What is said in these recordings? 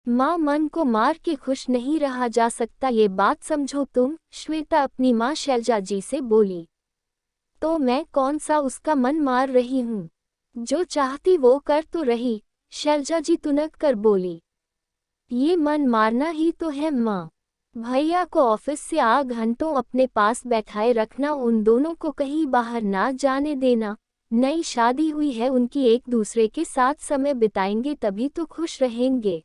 माँ मन को मार के खुश नहीं रहा जा सकता, ये बात समझो तुम, श्वेता अपनी माँ शैलजा जी से बोली। तो मैं कौन सा उसका मन मार रही हूँ, जो चाहती वो कर तो रही, शैलजा जी तुनक कर बोली। ये मन मारना ही तो है माँ। भैया को ऑफिस से आ घंटों अपने पास बैठाए रखना, उन दोनों को कहीं बाहर ना जाने देना। नई शादी हुई है उनकी, एक दूसरे के साथ समय बिताएंगे तभी तो खुश रहेंगे,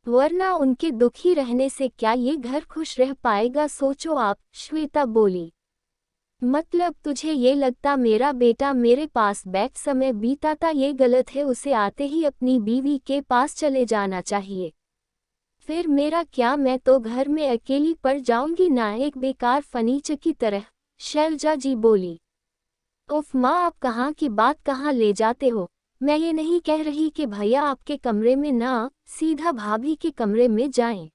वरना उनके दुखी रहने से क्या ये घर खुश रह पाएगा, सोचो आप, श्वेता बोली। मतलब तुझे ये लगता मेरा बेटा मेरे पास बैठ समय बीताता ये गलत है, उसे आते ही अपनी बीवी के पास चले जाना चाहिए। फिर मेरा क्या, मैं तो घर में अकेली पड़ जाऊंगी ना, एक बेकार फर्नीचर की तरह, शैलजा जी बोली। उफ माँ, आप कहाँ की बात कहाँ ले जाते हो। मैं ये नहीं कह रही कि भैया आपके कमरे में ना, सीधा भाभी के कमरे में जाएं।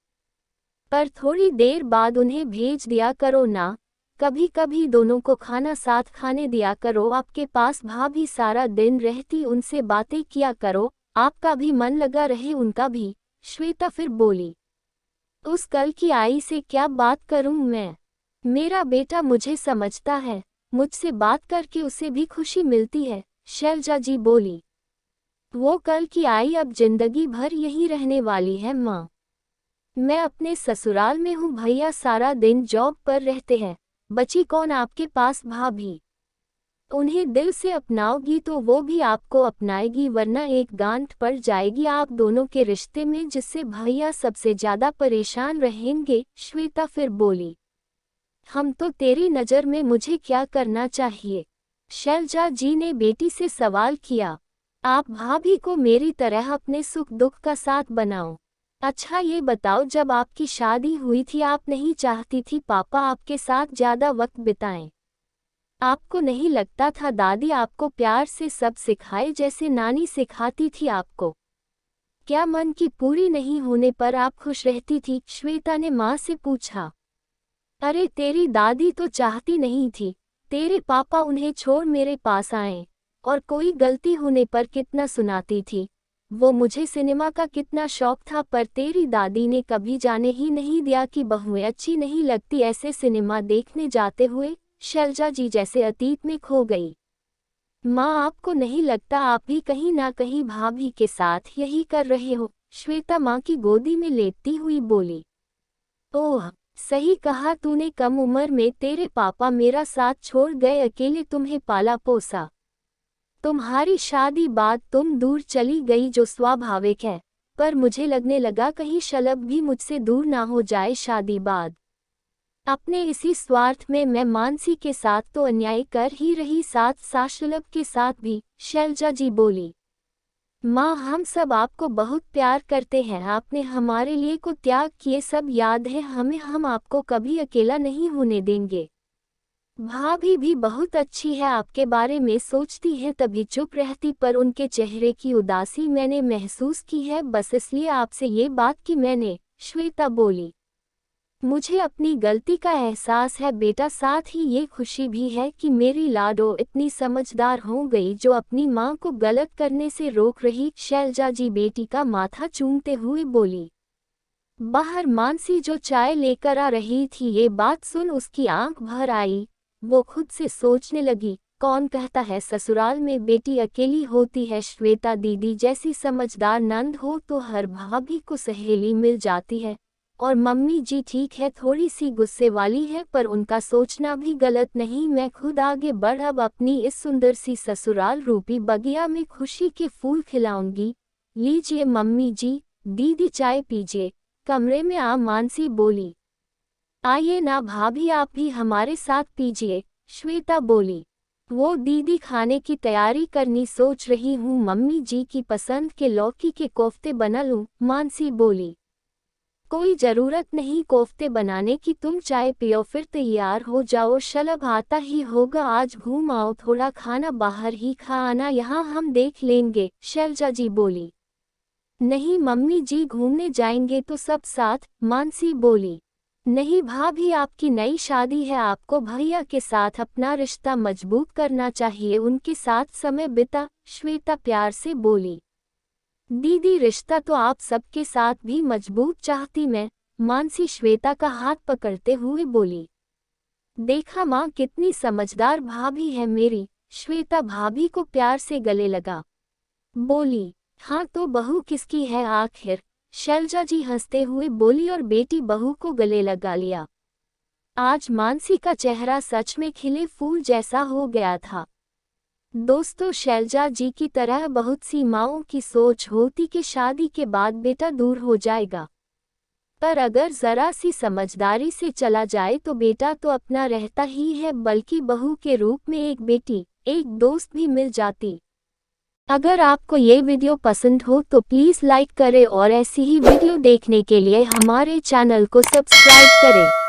पर थोड़ी देर बाद उन्हें भेज दिया करो ना, कभी कभी दोनों को खाना साथ खाने दिया करो, आपके पास भाभी सारा दिन रहती, उनसे बातें किया करो, आपका भी मन लगा रहे उनका भी, श्वेता फिर बोली। उस कल की आई से क्या बात करूं मैं, मेरा बेटा मुझे समझता है, मुझसे बात करके उसे भी खुशी मिलती है, शैलजा जी बोली। वो कल की आई अब जिंदगी भर यहीं रहने वाली है माँ। मैं अपने ससुराल में हूँ, भैया सारा दिन जॉब पर रहते हैं, बची कौन आपके पास भाभी। उन्हें दिल से अपनाओगी तो वो भी आपको अपनाएगी, वरना एक गांठ पड़ जाएगी आप दोनों के रिश्ते में, जिससे भैया सबसे ज्यादा परेशान रहेंगे, श्वेता फिर बोली। हम तो तेरी नज़र में मुझे क्या करना चाहिए, शैलजा जी ने बेटी से सवाल किया। आप भाभी को मेरी तरह अपने सुख दुख का साथ बनाओ। अच्छा ये बताओ, जब आपकी शादी हुई थी आप नहीं चाहती थी पापा आपके साथ ज़्यादा वक्त बिताएं? आपको नहीं लगता था दादी आपको प्यार से सब सिखाए जैसे नानी सिखाती थी आपको? क्या मन की पूरी नहीं होने पर आप खुश रहती थी, श्वेता ने माँ से पूछा। अरे तेरी दादी तो चाहती नहीं थी, तेरे पापा उन्हें छोड़ मेरे पास आए, और कोई गलती होने पर कितना सुनाती थी। वो मुझे सिनेमा का कितना शौक था, पर तेरी दादी ने कभी जाने ही नहीं दिया कि बहुएं अच्छी नहीं लगती ऐसे सिनेमा देखने जाते हुए, शैलजा जी जैसे अतीत में खो गई। माँ आपको नहीं लगता आप भी कहीं ना कहीं भाभी के साथ यही कर रहे हो, श्वेता माँ की गोदी में लेटती हुई बोली। ओह सही कहा तूने, कम उम्र में तेरे पापा मेरा साथ छोड़ गए, अकेले तुम्हें पाला पोसा। तुम्हारी शादी बाद तुम दूर चली गई जो स्वाभाविक है, पर मुझे लगने लगा कहीं शलभ भी मुझसे दूर ना हो जाए शादी बाद। अपने इसी स्वार्थ में मैं मानसी के साथ तो अन्याय कर ही रही, साथ साथ शलभ के साथ भी, शैलजा जी बोली। माँ हम सब आपको बहुत प्यार करते हैं, आपने हमारे लिए को त्याग किए सब याद है हमें, हम आपको कभी अकेला नहीं होने देंगे। भाभी भी बहुत अच्छी है, आपके बारे में सोचती है तभी चुप रहती, पर उनके चेहरे की उदासी मैंने महसूस की है, बस इसलिए आपसे ये बात की मैंने, श्वेता बोली। मुझे अपनी गलती का एहसास है बेटा, साथ ही ये खुशी भी है कि मेरी लाडो इतनी समझदार हो गई जो अपनी माँ को गलत करने से रोक रही, शैलजा जी बेटी का माथा चूमते हुए बोली। बाहर मानसी जो चाय लेकर आ रही थी, ये बात सुन उसकी आंख भर आई। वो खुद से सोचने लगी, कौन कहता है ससुराल में बेटी अकेली होती है, श्वेता दीदी जैसी समझदार नंद हो तो हर भाभी को सहेली मिल जाती है, और मम्मी जी ठीक है थोड़ी सी गुस्से वाली है, पर उनका सोचना भी गलत नहीं, मैं खुद आगे बढ़ अब अपनी इस सुंदर सी ससुराल रूपी बगिया में खुशी के फूल खिलाऊंगी। लीजिए मम्मी जी, दीदी चाय पीजिए, कमरे में आ मानसी बोली। आइए ना भाभी आप भी हमारे साथ पीजिए, श्वेता बोली। वो दीदी खाने की तैयारी करनी सोच रही हूँ, मम्मी जी की पसंद के लौकी के कोफ्ते बना लूँ, मानसी बोली। कोई ज़रूरत नहीं कोफ्ते बनाने की, तुम चाय पियो फिर तैयार हो जाओ, शलभ आता ही होगा, आज घूम आओ, थोड़ा खाना बाहर ही खा आना, यहाँ हम देख लेंगे, शैलजा जी बोली। नहीं मम्मी जी घूमने जाएंगे तो सब साथ, मानसी बोली। नहीं भाभी आपकी नई शादी है, आपको भैया के साथ अपना रिश्ता मजबूत करना चाहिए, उनके साथ समय बिता, श्वेता प्यार से बोली। दीदी रिश्ता तो आप सबके साथ भी मजबूत चाहती मैं, मानसी श्वेता का हाथ पकड़ते हुए बोली। देखा माँ कितनी समझदार भाभी है मेरी, श्वेता भाभी को प्यार से गले लगा बोली। हाँ तो बहू किसकी है आखिर, शैलजा जी हंसते हुए बोली और बेटी बहू को गले लगा लिया। आज मानसी का चेहरा सच में खिले फूल जैसा हो गया था। दोस्तों शैलजा जी की तरह बहुत सी माँओं की सोच होती कि शादी के बाद बेटा दूर हो जाएगा, पर अगर जरा सी समझदारी से चला जाए तो बेटा तो अपना रहता ही है, बल्कि बहू के रूप में एक बेटी, एक दोस्त भी मिल जाती। अगर आपको ये वीडियो पसंद हो तो प्लीज़ लाइक करें और ऐसी ही वीडियो देखने के लिए हमारे चैनल को सब्सक्राइब करें।